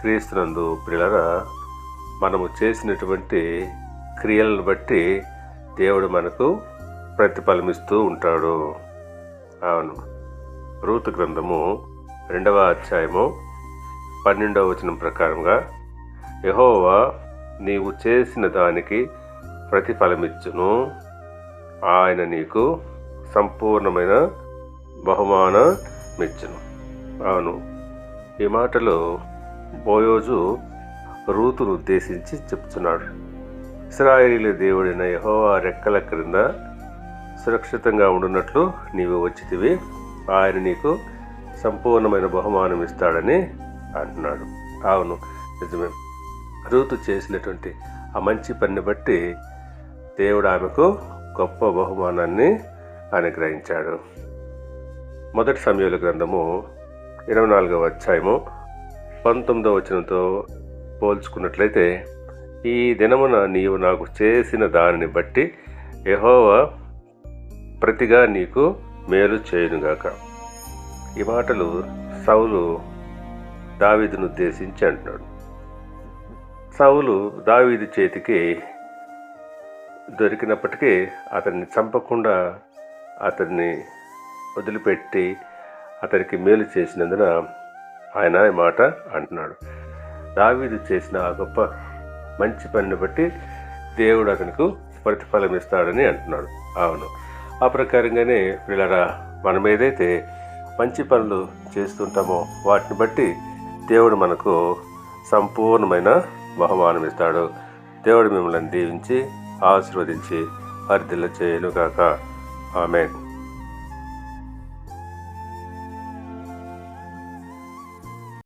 క్రీస్తునందు ప్రియులారా, మనము చేసినటువంటి క్రియలను బట్టి దేవుడు మనకు ప్రతిఫలమిస్తూ ఉంటాడు. అవును, రూతు గ్రంథము 2వ అధ్యాయము 12వ వచనం ప్రకారంగా, యెహోవా నీవు చేసిన దానికి ప్రతిఫలమిచ్చును, ఆయన నీకు సంపూర్ణమైన బహుమానమిచ్చును. అవును, ఈ మాటలు బోయోజు రూతును ఉద్దేశించి చెప్తున్నాడు. ఇశ్రాయేలీయుల దేవుడైన యెహోవా రెక్కల క్రింద సురక్షితంగా ఉండున్నట్లు నీవు వచ్చితివి, ఆయన నీకు సంపూర్ణమైన బహుమానం ఇస్తాడని అంటున్నాడు. అవును, నిజమే. రూతు చేసినటువంటి ఆ మంచి పనిని బట్టి దేవుడు ఆమెకు గొప్ప బహుమానాన్ని అనుగ్రహించాడు. మొదటి సమూయేలు గ్రంథము 24వ అధ్యాయము 19వ వచనంతో పోల్చుకున్నట్లయితే, ఈ దినమున నీవు నాకు చేసిన దానిని బట్టి యెహోవా ప్రతిగా నీకు మేలు చేయునుగాక. ఈ మాటలు సౌలు దావీదును ఉద్దేశించి అంటున్నాడు. సౌలు దావీదు చేతికి దొరికినప్పటికీ అతన్ని చంపకుండా అతన్ని వదిలిపెట్టి అతనికి మేలు చేసినందున ఆయన ఈ మాట అంటున్నాడు. దావీదు చేసిన ఆ గొప్ప మంచి పనిని బట్టి దేవుడు అతనికి ప్రతిఫలం ఇస్తాడని అంటున్నాడు. అవును, ఆ ప్రకారంగానే వీళ్ళరా మనం ఏదైతే మంచి పనులు చేస్తుంటామో వాటిని బట్టి దేవుడు మనకు సంపూర్ణమైన బహుమానం ఇస్తాడు. దేవుడు మిమ్మల్ని దీవించి ఆశీర్వదించి వర్ధిల్ల చేయనుగాక. ఆమేన్.